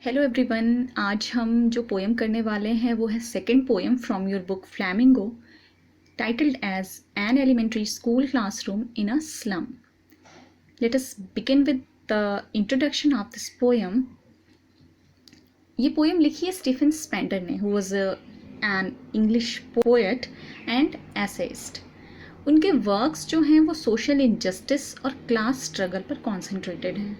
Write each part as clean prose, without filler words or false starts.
Hello everyone, आज हम जो पोएम करने वाले हैं वो है second poem from your book Flamingo, titled as an elementary school classroom in a slum. Let us begin with the introduction of this poem. ये पोएम लिखी है स्टीफन स्पेंडर ने, who was an English poet and essayist. उनके works जो हैं वो social injustice और class struggle पर कॉन्सेंट्रेटेड हैं.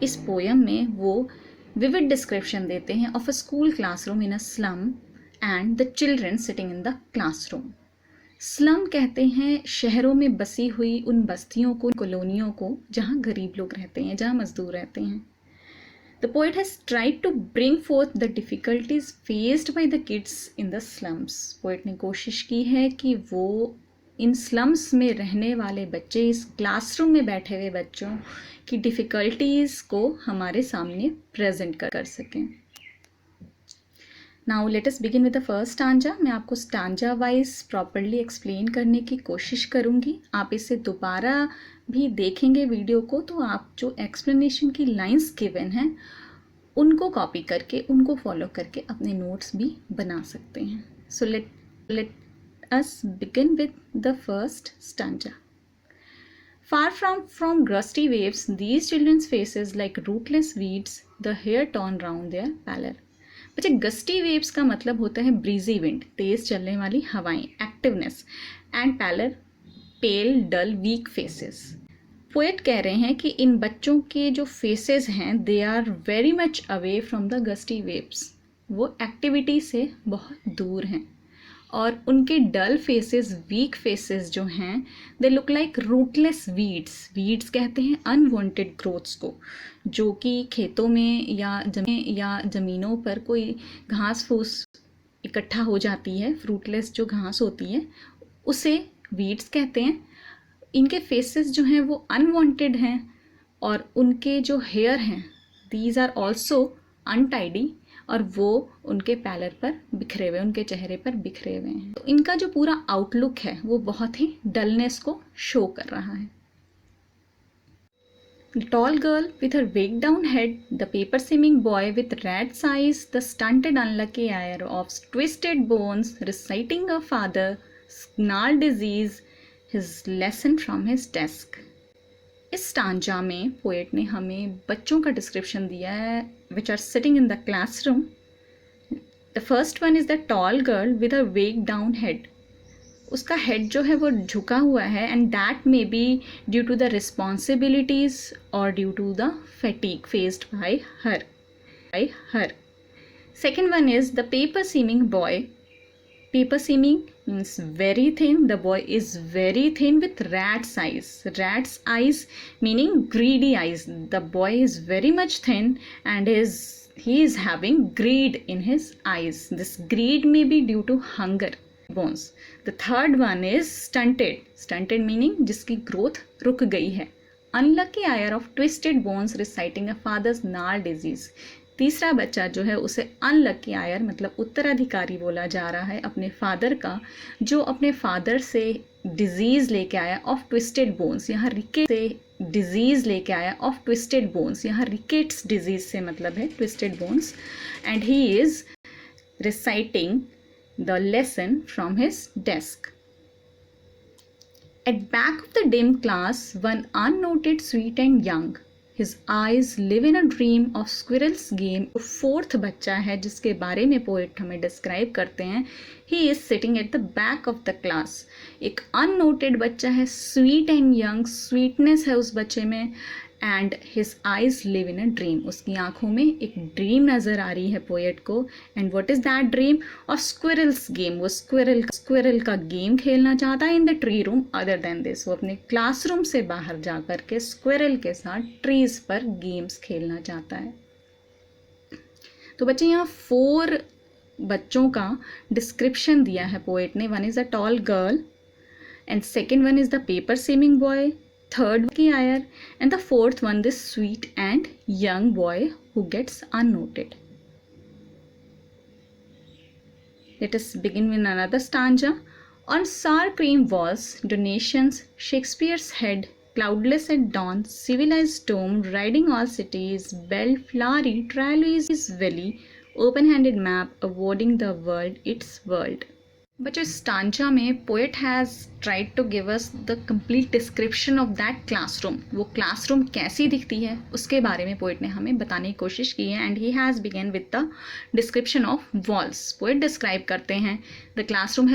इस पोएम में वो vivid description देते हैं of a school classroom in a slum and the children sitting in the classroom. Slum कहते हैं शहरों में बसी हुई उन बस्तियों को, कॉलोनियों को जहाँ गरीब लोग रहते हैं, जहाँ मजदूर रहते हैं. The poet has tried to bring forth the difficulties faced by the kids in the slums. Poet ने कोशिश की है कि वो इन स्लम्स में रहने वाले बच्चे, इस क्लासरूम में बैठे हुए बच्चों की डिफ़िकल्टीज़ को हमारे सामने प्रेजेंट कर सकें. Now let us begin with the first stanza. मैं आपको स्टांजा वाइज प्रॉपरली एक्सप्लेन करने की कोशिश करूँगी. आप इसे दोबारा भी देखेंगे वीडियो को तो आप जो एक्सप्लेनेशन की लाइंस गिवन हैं उनको कॉपी करके, उनको फॉलो करके अपने नोट्स भी बना सकते हैं. So let us begin with the first stanza. Far from gusty waves, these children's faces like rootless weeds, the hair torn round their pallor. बच्चे, गस्टी वेव्स का मतलब होता है ब्रीजी विंड, तेज चलने वाली हवाएं, activeness, and pallor, pale, dull, weak faces. Poet कह रहे हैं कि इन बच्चों के जो फेसेस हैं they are very much away from the gusty waves. वो एक्टिविटी से बहुत दूर हैं और उनके डल फेसेस, वीक फेसेस जो हैं they look like rootless weeds. Weeds कहते हैं अनवांटेड ग्रोथ्स को, जो कि खेतों में या ज़मीनों पर कोई घास फूस इकट्ठा हो जाती है. फ्रूटलेस जो घास होती है उसे वीड्स कहते हैं. इनके फेसेस जो हैं वो अनवांटेड हैं और उनके जो हेयर हैं दीज आर ऑल्सो अनटाइडी और वो उनके पैलर पर बिखरे हुए, उनके चेहरे पर बिखरे हुए हैं. तो इनका जो पूरा आउटलुक है वो बहुत ही डलनेस को शो कर रहा है. The tall girl with her wig down head, the paper seaming boy with rat's eyes, the stunted unlucky heir of twisted bones, reciting a father's gnarled disease, his lesson from his desk. इस stanza में poet ने हमें बच्चों का description दिया है which are sitting in the classroom. The first one is the tall girl with a weighed down head. उसका head जो है वो झुका हुआ है and that may be due to the responsibilities और due to the fatigue faced by her. Second one is the paper seeming boy. Paper seaming means very thin. The boy is very thin with rat's eyes. Rat's eyes meaning greedy eyes. The boy is very much thin and he is having greed in his eyes. This greed may be due to hunger. Bones. The third one is stunted. Stunted meaning जिसकी growth रुक गई है. Unlucky heir of twisted bones reciting a father's gnarled disease. तीसरा बच्चा जो है उसे unlucky आयर मतलब उत्तराधिकारी बोला जा रहा है अपने फादर का, जो अपने फादर से डिजीज़ लेके आया ऑफ ट्विस्टेड बोन्स. यहाँ रिकेट से डिजीज़ लेके आया ऑफ ट्विस्टेड बोन्स. यहाँ रिकेट्स डिजीज़ से मतलब है twisted bones. And he is reciting the lesson from his desk. At back of the dim class, one unnoted, sweet and young. His eyes live in a dream of squirrel's game. Fourth बच्चा है जिसके बारे में poet हमें describe करते हैं. He is sitting at the back of the class. एक unnoted बच्चा है, स्वीट एंड यंग, स्वीटनेस है उस बच्चे में. And his eyes live in a dream. उसकी आंखों में एक ड्रीम नज़र आ रही है पोएट को. And what is that dream? Of squirrels game. वो स्क्विरल का गेम खेलना चाहता है in the tree room. Other than this, वो अपने क्लासरूम से बाहर जा कर के स्क्विरल के साथ ट्रीज पर गेम्स खेलना चाहता है. तो बच्चे, यहाँ 4 बच्चों का डिस्क्रिप्शन दिया है पोएट ने. One is a tall girl and second one is the paper seeming boy, third की आयर, and the fourth one this sweet and young boy who gets unnoted. Let us begin with another stanza. On sour cream walls, donations, Shakespeare's head, cloudless at dawn, civilized dome, riding all cities, bell, flowery, Tralles valley, open-handed map, awarding the world its world. बच्चों इस stanza में poet has tried to give us the complete description of that classroom. वो classroom कैसी दिखती है उसके बारे में पोएट ने हमें बताने की कोशिश की है. And he has began with the description of walls. Poet describe करते हैं the classroom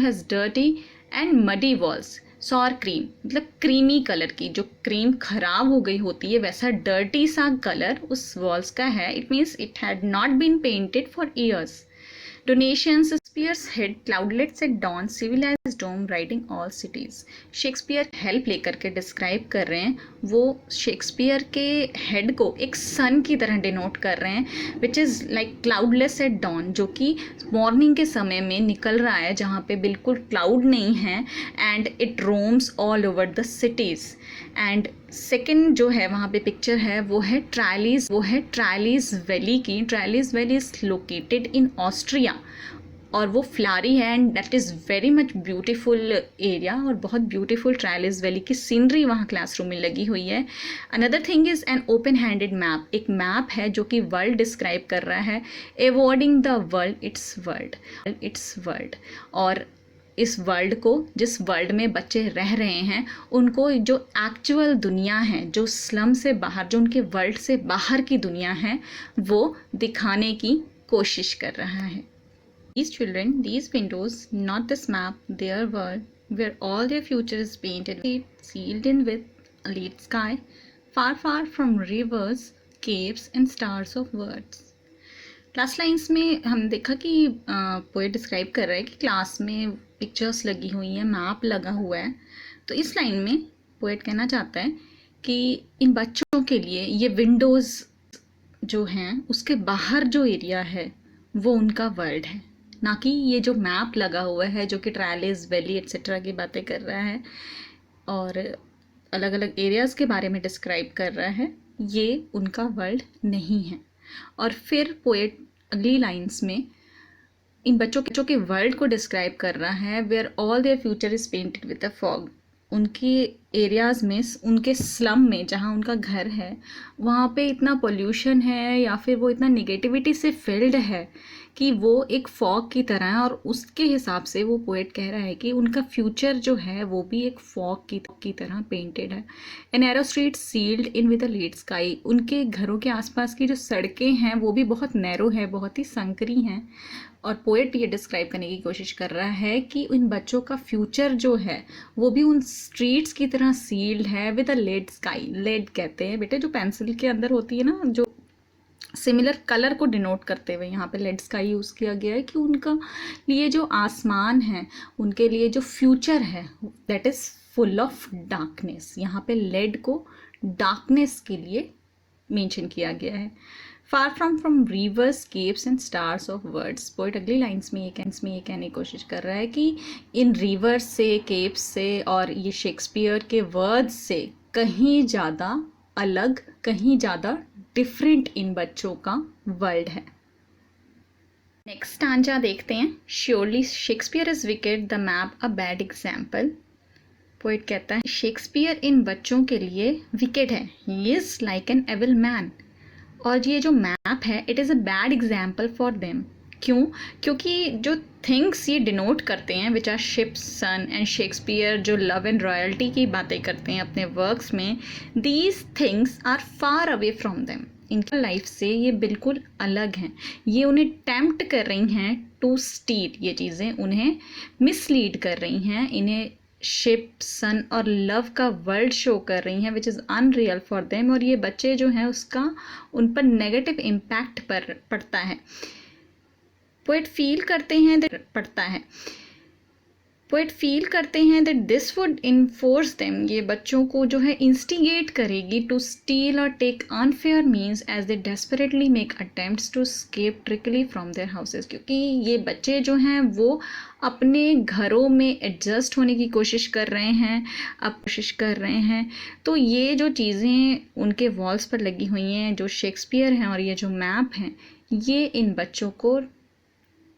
has dirty and muddy walls. Sour cream मतलब क्रीमी कलर की, जो क्रीम खराब हो गई होती है वैसा डर्टी सा कलर उस वॉल्स का है. It means it had not been painted for years. Donations, Shakespeare's head, cloudlets at dawn, civilized dome, riding all cities. Shakespeare help लेकर के डिस्क्राइब कर रहे हैं. वो शेक्सपियर के हेड को एक सन की तरह डिनोट कर रहे हैं, which is like cloudless at dawn, जो कि मॉर्निंग के समय में निकल रहा है जहाँ पे बिल्कुल क्लाउड नहीं है. And it roams all over the cities. And second जो है वहाँ पे पिक्चर है वो है ट्रालीज वैली की. Tyrolese valley is located in Austria और वो फ्लारी है. And that is very much beautiful area और बहुत ब्यूटीफुल ट्रालीज वैली की सीनरी वहाँ क्लासरूम में लगी हुई है. Another thing is an open handed map. एक मैप है जो कि वर्ल्ड डिस्क्राइब कर रहा है. Awarding the world its world. और इस वर्ल्ड को, जिस वर्ल्ड में बच्चे रह रहे हैं, उनको जो एक्चुअल दुनिया है, जो स्लम से बाहर, जो उनके वर्ल्ड से बाहर की दुनिया है, वो दिखाने की कोशिश कर रहा है. These children, these windows, not this map, their world, where all their future is painted, sealed in with a late sky, far, far from rivers, caves and stars of words. Class lines में हम देखा कि poet describe कर रहा है कि class में pictures लगी हुई हैं, मैप लगा हुआ है. तो इस लाइन में पोएट कहना चाहता है कि इन बच्चों के लिए ये विंडोज़ जो हैं उसके बाहर जो एरिया है वो उनका वर्ल्ड है, ना कि ये जो मैप लगा हुआ है जो कि ट्रायलेस वैली एट्सेट्रा की बातें कर रहा है और अलग अलग एरियाज़ के बारे में डिस्क्राइब कर रहा है. ये उनका वर्ल्ड नहीं है. और फिर पोएट अगली लाइंस में इन बच्चों के वर्ल्ड को डिस्क्राइब कर रहा है. Where all their future is painted with a fog. उनके एरियाज़ में, उनके स्लम में जहाँ उनका घर है, वहाँ पे इतना पोल्यूशन है या फिर वो इतना निगेटिविटी से फिल्ड है कि वो एक फॉग की तरह है. और उसके हिसाब से वो पोएट कह रहा है कि उनका फ्यूचर जो है वो भी एक फॉग की तरह पेंटेड है. A narrow street sealed in with a lead sky. उनके घरों के आसपास की जो सड़कें हैं वो भी बहुत नैरो है, बहुत ही संकरी हैं. और पोएट ये डिस्क्राइब करने की कोशिश कर रहा है कि इन बच्चों का फ्यूचर जो है वो भी उन स्ट्रीट्स की तरह सील्ड है with a lead sky. Lead कहते हैं बेटे जो पेंसिल के अंदर होती है ना, जो सिमिलर कलर को डिनोट करते हुए यहाँ पे लेड स्काई यूज़ किया गया है कि उनका लिए जो आसमान है, उनके लिए जो फ्यूचर है that is full of darkness. यहाँ पे लेड को डार्कनेस के लिए मेंशन किया गया है. Far from reverse, caves and stars of words. Poet अगली लाइन्स में ये कहने की कोशिश कर रहा है कि इन रिवर्स से, केव्स से और ये शेक्सपियर के वर्ड्स से कहीं ज़्यादा अलग, कहीं ज़्यादा डिफरेंट इन बच्चों का वर्ल्ड है. नेक्स्ट स्टांजा देखते हैं. Surely Shakespeare is wicked, the map a bad example. Poet कहता है शेक्सपियर इन बच्चों के लिए विकेड है. He is like an evil man. और ये जो मैप है it is a bad example for them. क्यों? क्योंकि जो थिंग्स ये डिनोट करते हैं which are ship, sun and Shakespeare जो लव एंड रॉयल्टी की बातें करते हैं अपने वर्क्स में, these things are far away from them. इनकी लाइफ से ये बिल्कुल अलग हैं. ये उन्हें टेम्प्ट कर रही हैं टू स्टील. ये चीज़ें उन्हें मिसलीड कर रही हैं, इन्हें शिप, सन और लव का वर्ल्ड शो कर रही हैं which is unreal for them. और ये बच्चे जो हैं उसका उन पर नेगेटिव इम्पैक्ट पड़ता है. पोएट फील करते हैं that this would enforce them. ये बच्चों को जो है इंस्टिगेट करेगी टू स्टील और take unfair means as they desperately make attempts to escape trickily from their houses. क्योंकि ये बच्चे जो हैं वो अपने घरों में एडजस्ट होने की कोशिश कर रहे हैं. तो ये जो चीज़ें उनके वॉल्स पर लगी हुई हैं, जो शेक्सपियर हैं और ये जो मैप हैं, ये इन बच्चों को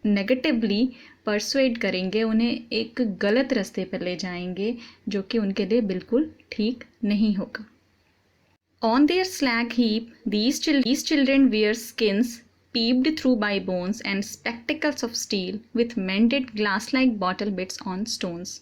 नेगेटिवली परसुएड करेंगे, उन्हें एक गलत रास्ते पर ले जाएंगे जो कि उनके लिए बिल्कुल ठीक नहीं होगा. On their slag heap, these children wear skins peeped through by bones and spectacles of steel with mended glass-like bottle bits on stones.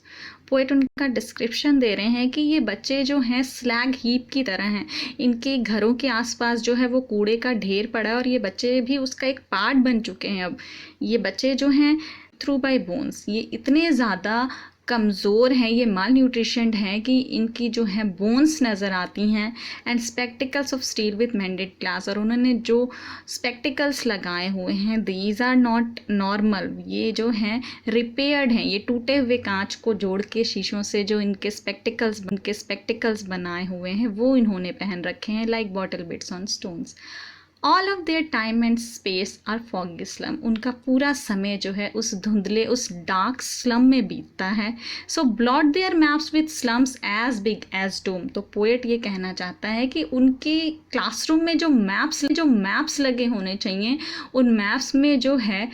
Poet उनका डिस्क्रिप्शन दे रहे हैं कि ये बच्चे जो हैं स्लैग हीप की तरह हैं. इनके घरों के आसपास जो है वो कूड़े का ढेर पड़ा है और ये बच्चे भी उसका एक पार्ट बन चुके हैं. अब ये बच्चे जो हैं थ्रू बाय बोन्स, ये इतने ज़्यादा कमज़ोर हैं, ये माल न्यूट्रिशंड हैं कि इनकी जो है बोन्स नज़र आती हैं. And spectacles of steel with मेंडेड glass, और उन्होंने जो स्पेक्टिकल्स लगाए हुए हैं दीज आर नॉट नॉर्मल, ये जो हैं रिपेयर्ड हैं. ये टूटे हुए कांच को जोड़ के शीशों से जो इनके स्पेक्टिकल्स बनाए हुए हैं वो इन्होंने पहन रखे हैं. Like bottle bits on stones. All of their time and space are foggy slum, उनका पूरा समय जो है उस धुंधले उस डार्क स्लम में बीतता है. So blot their maps with slums as big as doom. तो पोएट ये कहना चाहता है कि उनके क्लासरूम में जो मैप्स लगे होने चाहिए, उन मैप्स में जो है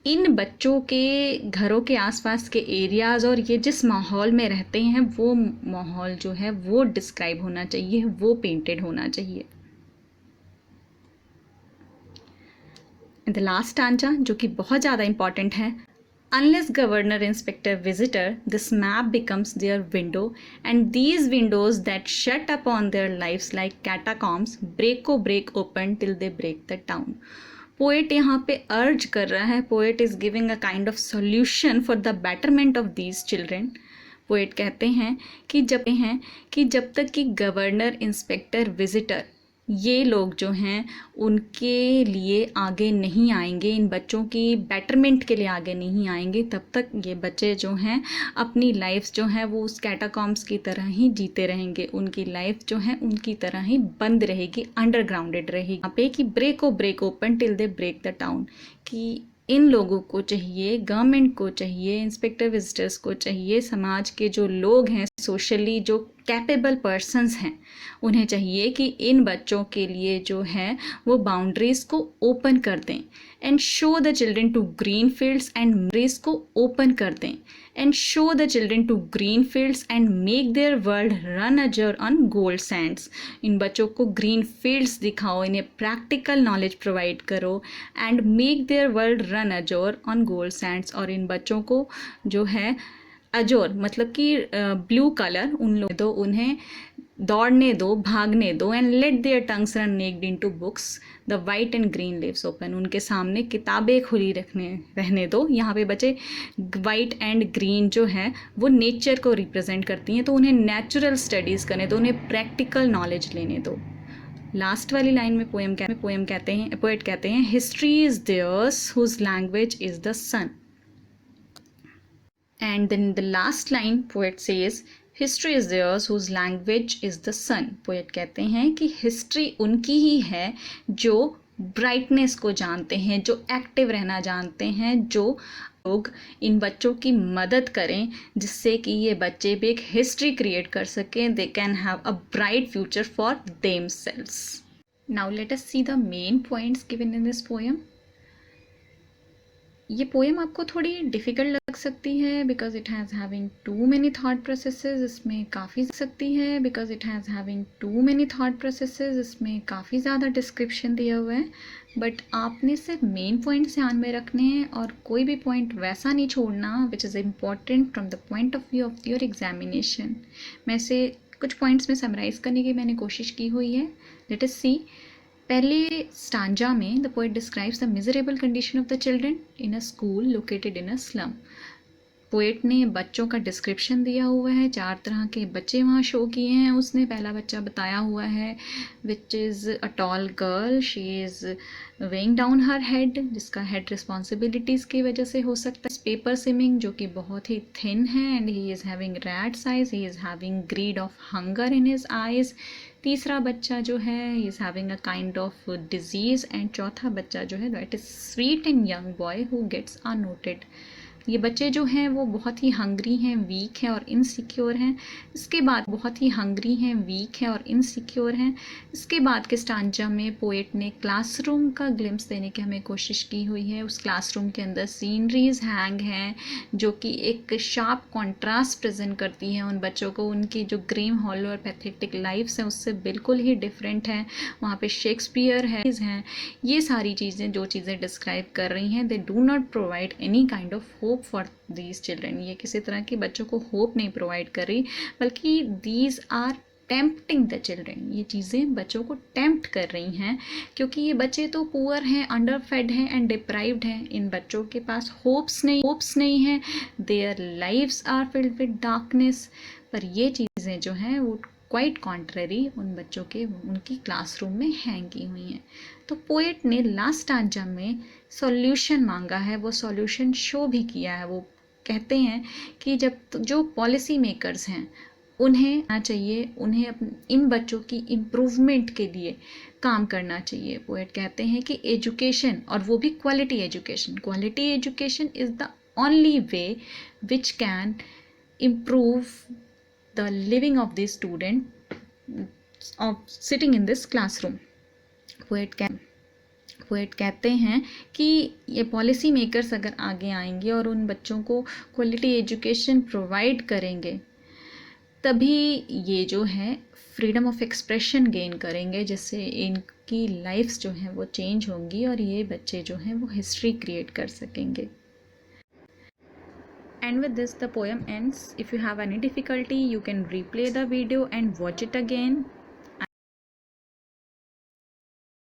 इन बच्चों के घरों के आसपास के एरियाज़ और ये जिस माहौल में रहते हैं वो माहौल जो है वो डिस्क्राइब होना चाहिए, वो पेंटेड होना चाहिए. द लास्ट स्टांजा जो कि बहुत ज़्यादा इंपॉर्टेंट है. Unless governor, inspector, visitor, this map becomes their window, and these windows that shut upon their lives like catacombs break open till they break the town. Poet यहाँ पे अर्ज कर रहा है, poet is giving a kind of solution for the betterment of these children. Poet कहते हैं कि जब तक कि गवर्नर, इंस्पेक्टर, विजिटर ये लोग जो हैं उनके लिए आगे नहीं आएंगे, इन बच्चों की बेटरमेंट के लिए आगे नहीं आएंगे, तब तक ये बच्चे जो हैं अपनी लाइफ जो है वो उस कैटाकॉम्स की तरह ही जीते रहेंगे. उनकी लाइफ जो है उनकी तरह ही बंद रहेगी, अंडरग्राउंडेड रहेगी. यहाँ पे कि break open till they break the town, कि इन लोगों को चाहिए, गवर्नमेंट को चाहिए, इंस्पेक्टर विजिटर्स को चाहिए, समाज के जो लोग हैं, सोशली जो कैपेबल पर्सन्स हैं, उन्हें चाहिए कि इन बच्चों के लिए जो है वो बाउंड्रीज़ को ओपन कर दें. And show the children to green fields and boundaries को ओपन कर दें. And show the children to green fields and make their world run azure on gold sands. इन बच्चों को ग्रीन फील्ड्स दिखाओ, इन्हें प्रैक्टिकल नॉलेज प्रोवाइड करो. And make their world run azure on gold sands, और इन बच्चों को जो है अजोर मतलब कि ब्लू कलर उन लोग दो, उन्हें दौड़ने दो, भागने दो. And let their tongues run naked into books, the white and green leaves open, उनके सामने किताबें खुली रहने दो. यहाँ पे बच्चे वाइट एंड ग्रीन जो है वो नेचर को रिप्रेजेंट करती हैं, तो उन्हें नेचुरल स्टडीज़ करने दो, उन्हें प्रैक्टिकल नॉलेज लेने दो. लास्ट वाली लाइन में पोएट कहते हैं history is theirs whose language is the sun. And then the last line poet says history is theirs whose language is the sun. poet कहते हैं कि हिस्ट्री उनकी ही है जो ब्राइटनेस को जानते हैं, जो एक्टिव रहना जानते हैं, जो लोग इन बच्चों की मदद करें जिससे कि ये बच्चे भी एक हिस्ट्री क्रिएट कर सकें. They can have a bright future for themselves. Now let us see the main points given in this poem. ये पोएम आपको थोड़ी डिफ़िकल्ट लग सकती है because it has having too many thought processes. इसमें काफ़ी सकती है because it has having too many thought processes. इसमें काफ़ी ज़्यादा डिस्क्रिप्शन दिया हुआ है, बट आपने सिर्फ मेन पॉइंट्स ध्यान में रखने हैं और कोई भी पॉइंट वैसा नहीं छोड़ना which is important from the point of view of your examination. मैं से कुछ पॉइंट्स में समराइज़ करने की मैंने कोशिश की हुई है. लेट अस सी. पहले स्टांजा में the poet describes the miserable condition of the children in a school located in a slum. Poet ने बच्चों का डिस्क्रिप्शन दिया हुआ है. 4 तरह के बच्चे वहाँ शो किए हैं. उसने पहला बच्चा बताया हुआ है which is a tall girl. She is weighing down her head, जिसका हेड रिस्पॉन्सिबिलिटीज़ की वजह से हो सकता है. पेपर सिमिंग जो कि बहुत ही थिन है and he is having rat's eyes. He is having greed of hunger in his eyes. तीसरा बच्चा जो है he is having a kind of disease. And चौथा बच्चा जो है that is sweet and young boy who gets unnoted. ये बच्चे जो हैं वो बहुत ही हंग्री हैं, वीक हैं और इनसिक्योर हैं। इसके बाद बहुत ही हंग्री हैं, वीक हैं और इनसिक्योर हैं। इसके बाद के स्टांजा में पोएट ने क्लासरूम का ग्लिम्स देने की हमें कोशिश की हुई है। उस क्लासरूम के अंदर सीनरीज हैंग हैं जो कि एक शार्प कॉन्ट्रास्ट प्रेजेंट करती हैं उन बच्चों को। उनकी जो ग्रीम हॉलो और पैथेटिक लाइफ्स हैं उससे बिल्कुल ही डिफरेंट हैं। वहाँ पे शेक्सपियर हैं। ये सारी चीज़ें जो चीज़ें डिस्क्राइब कर रही हैं, they do not provide any kind of hope for these children. ये किसी तरह के बच्चों को होप नहीं प्रोवाइड कर रही, बल्कि these are tempting the children. ये चीज़ें बच्चों को टेम्प्ट कर रही हैं, क्योंकि ये बच्चे तो पुअर हैं, अंडर फेड हैं एंड डिप्राइव्ड हैं। इन बच्चों के पास होप्स नहीं हैं। Their lives are filled with darkness. पर ये चीज़ें जो हैं वो क्वाइट कॉन्ट्ररी उन बच्चों के उनकी क्लासरूम में हैंगी हुई हैं। तो पोएट ने लास्ट स्टांजा में सॉल्यूशन मांगा है, वो सॉल्यूशन शो भी किया है। वो कहते हैं कि जब जो पॉलिसी मेकर्स हैं उन्हें इन बच्चों की इम्प्रूवमेंट के लिए काम करना चाहिए। पोएट कहते हैं कि एजुकेशन, और वो भी quality education is the only way which can improve the living of the student of sitting in this classroom. Poet कहते हैं कि ये पॉलिसी मेकर्स अगर आगे आएंगे और उन बच्चों को क्वालिटी एजुकेशन प्रोवाइड करेंगे, तभी ये जो है फ्रीडम ऑफ एक्सप्रेशन गेन करेंगे, जिससे इनकी लाइफ्स जो हैं वो चेंज होंगी और ये बच्चे जो हैं वो हिस्ट्री क्रिएट कर सकेंगे। And with this the poem ends. If you have any difficulty, you can replay the video and watch it again.